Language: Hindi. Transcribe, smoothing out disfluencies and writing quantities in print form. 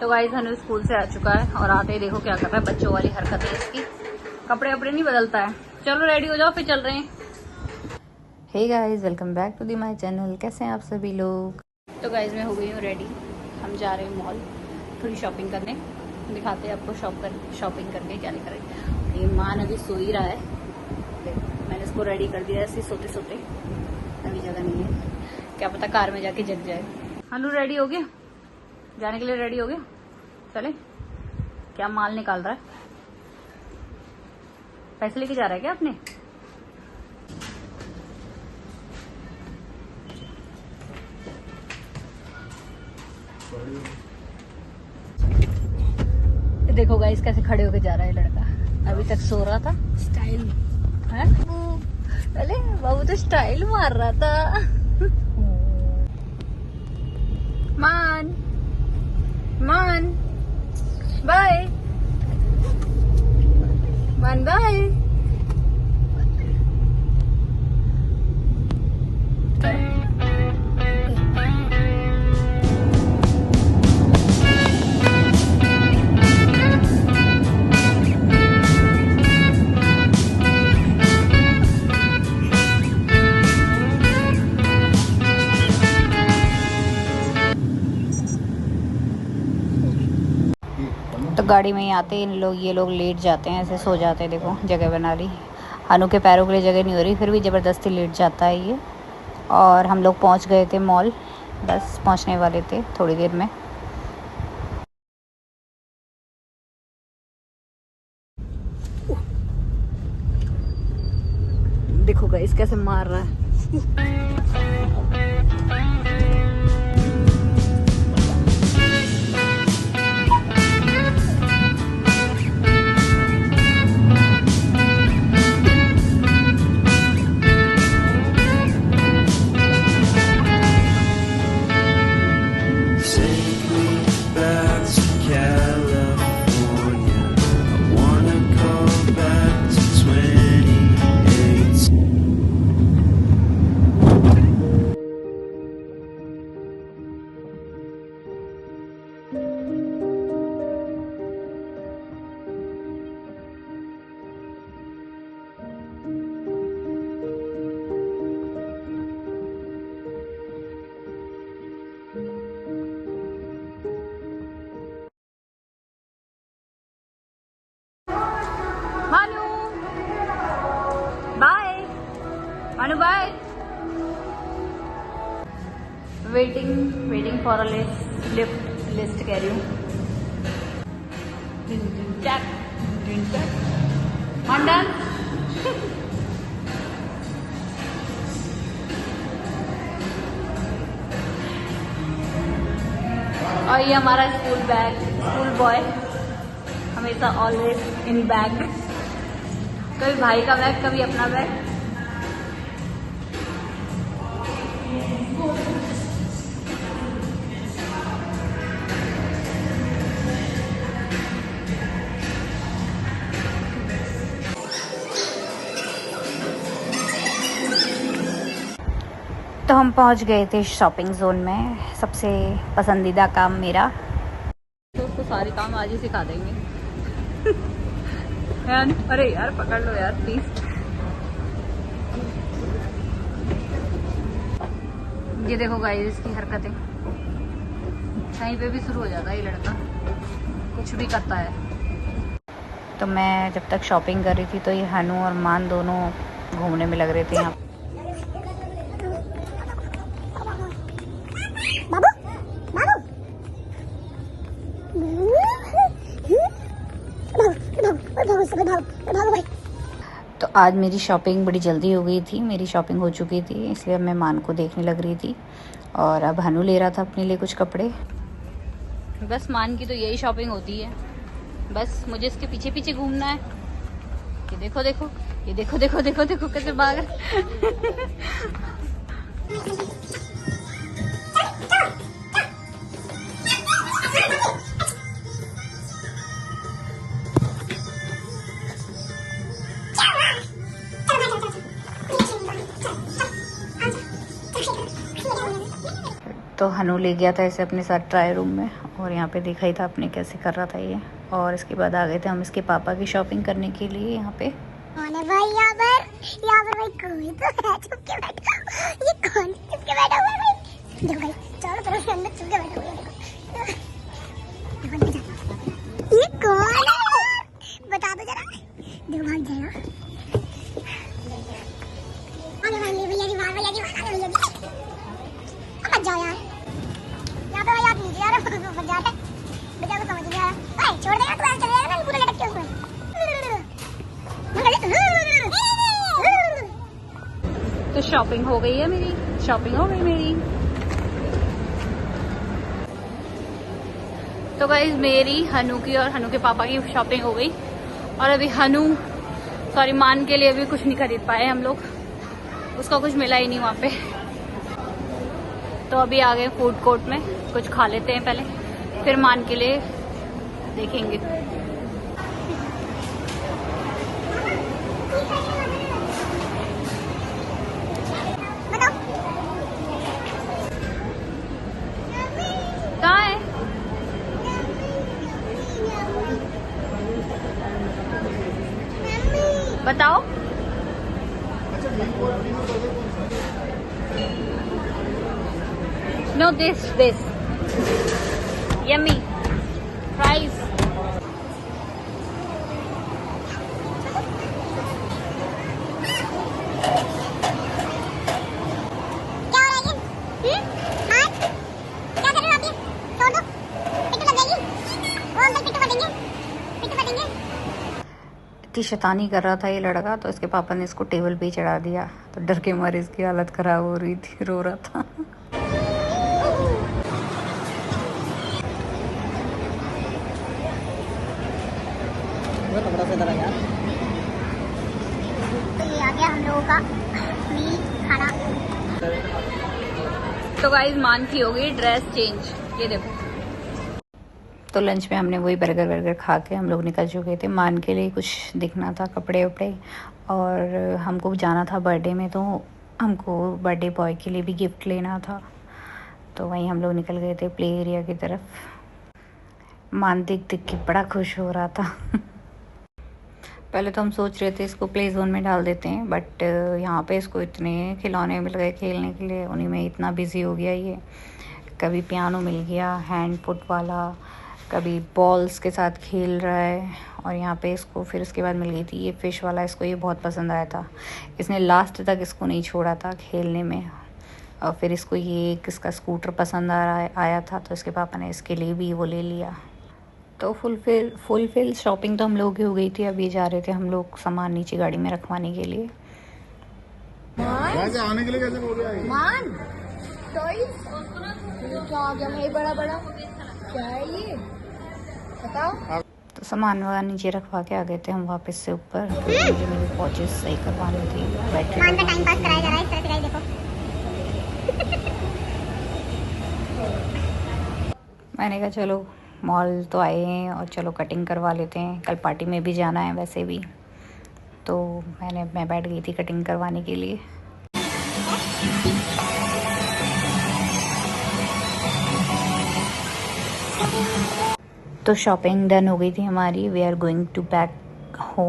तो गाइस हनु स्कूल से आ चुका है और आते ही देखो क्या कर रहा है, बच्चों वाली हरकत है इसकी, कपड़े वपड़े नहीं बदलता है। चलो रेडी हो जाओ, फिर चल रहे हैं। Hey guys, welcome back to the my channel. कैसे हैं आप सभी लोग। तो गाइस मैं हो गई हूँ रेडी, हम जा रहे हैं मॉल थोड़ी शॉपिंग करने। दिखाते हैं आपको शॉपिंग करके क्या नहीं करेंगे। ये मान अभी सो ही रहा है, मैंने इसको रेडी कर दिया ऐसे सोते सोते, अभी जगह नहीं है, क्या पता कार में जाके जग जाए। हनु रेडी हो गया, जाने के लिए रेडी हो गया, चले। क्या माल निकाल रहा है, पैसे लेके जा रहा है क्या आपने? देखो गाइस कैसे खड़े होके जा रहा है लड़का, अभी तक सो रहा था। स्टाइल है, अरे बाबू तो स्टाइल मार रहा था। मान मान बाय, मान बाय। तो गाड़ी में ही आते ये लोग लेट जाते हैं, ऐसे सो जाते हैं। देखो जगह बना ली, हनु के पैरों के लिए जगह नहीं हो रही, फिर भी ज़बरदस्ती लेट जाता है ये। और हम लोग पहुंच गए थे मॉल, बस पहुंचने वाले थे थोड़ी देर में। देखो गाइस कैसे मार रहा है। Manu, bye. Manu, bye. Waiting for a list कह रही हूँ। मंडन और ये हमारा स्कूल बॉय, हमेशा ऑलवेज इन बैग, कभी भाई का बैग कभी अपना बैग। तो हम पहुंच गए थे शॉपिंग जोन में। सबसे पसंदीदा काम मेरा, तो उसको सारे काम आज ही सिखा देंगे। अरे यार पकड़ लो यार प्लीज। ये देखो गाइस इसकी हरकतें, कहीं पे भी शुरू हो जाता है ये लड़का, कुछ भी करता है। तो मैं जब तक शॉपिंग कर रही थी तो ये हनु और मान दोनों घूमने में लग रहे थे यहाँ। तो आज मेरी शॉपिंग बड़ी जल्दी हो गई थी, मेरी शॉपिंग हो चुकी थी, इसलिए मैं मान को देखने लग रही थी और अब हनु ले रहा था अपने लिए कुछ कपड़े। बस मान की तो यही शॉपिंग होती है, बस मुझे इसके पीछे पीछे घूमना है। ये देखो देखो, ये देखो देखो देखो देखो कैसे भाग रहा। तो हनु ले गया था इसे अपने साथ ट्राई रूम में, और यहाँ पे देखा ही था आपने कैसे कर रहा था ये। और इसके बाद आ गए थे हम इसके पापा की शॉपिंग करने के लिए यहाँ पे। भाई यहाँ पर भाई कोई तो है छुप के बैठा। ये कौन छुप के बैठा हुआ है भाई? देखो भाई चारों तरफ से अंदर छुप के बैठा हुआ है। ये कौन है बता दो जरा। देखो भाग जाएगा। अरे भाई भैया जी मार, भैया जी मार, भैया जी मत जाओ यार। यहाँ पे भाई आप नीचे यार फंस जाते बेटा को समझ नहीं आ रहा। छोड़ देगा तो चले जाएगा ना पूरा लटक के उसमें। तो शॉपिंग हो गई है मेरी, शॉपिंग हो गई मेरी। तो गाइस मेरी, हनु की और हनु के पापा की शॉपिंग हो गई। और अभी मान के लिए अभी कुछ नहीं खरीद पाए हम लोग, उसका कुछ मिला ही नहीं वहाँ पे। तो अभी आ गए फूड कोर्ट में, कुछ खा लेते हैं पहले, फिर मान के लिए देखेंगे। कहाँ है? बताओ। No, this. Yummy. Fries. इतनी शैतानी कर रहा था ये लड़का, तो इसके पापा ने इसको टेबल पे ही चढ़ा दिया। तो डर के मारे इसकी हालत खराब हो रही थी, रो रहा था। आ गया हम लोगों का मील खाना। तो गाइस मान की हो गई ड्रेस चेंज, ये देखो। तो लंच में हमने वही बर्गर खा के हम लोग निकल चुके थे। मान के लिए कुछ दिखना था, कपड़े वपड़े, और हमको जाना था बर्थडे में, तो हमको बर्थडे बॉय के लिए भी गिफ्ट लेना था। तो वहीं हम लोग निकल गए थे प्ले एरिया की तरफ। मान देख के बड़ा खुश हो रहा था। पहले तो हम सोच रहे थे इसको प्ले जोन में डाल देते हैं, बट यहाँ पे इसको इतने खिलौने मिल गए खेलने के लिए, उन्हीं में इतना बिजी हो गया ये। कभी पियानो मिल गया हैंड फुट वाला, कभी बॉल्स के साथ खेल रहा है। और यहाँ पे इसको फिर उसके बाद मिल गई थी ये फ़िश वाला, इसको ये बहुत पसंद आया था। इसने लास्ट तक इसको नहीं छोड़ा था खेलने में। और फिर इसको ये इसका स्कूटर पसंद आया था, तो इसके पापा ने इसके लिए भी वो ले लिया। तो फुलफिल शॉपिंग तो हम लोग की हो गई थी। अभी जा रहे थे हम लोग सामान नीचे गाड़ी में रखवाने के लिए। आने के लिए कैसे बोल रहा है? मान क्या आ गया भाई बड़ा क्या है ये बताओ। तो सामान वगैरह नीचे रखवा के आ गए थे हम वापस से ऊपर, क्योंकि मुझे मेरी वॉचेस सही करवानी थी, बैटरी। मान का टाइम पास कराया जा रहा है इस तरह से, देखो। मैंने कहा चलो मॉल तो आए हैं और चलो कटिंग करवा लेते हैं, कल पार्टी में भी जाना है वैसे भी। तो मैं बैठ गई थी कटिंग करवाने के लिए। तो शॉपिंग डन हो गई थी हमारी। We are going to back home.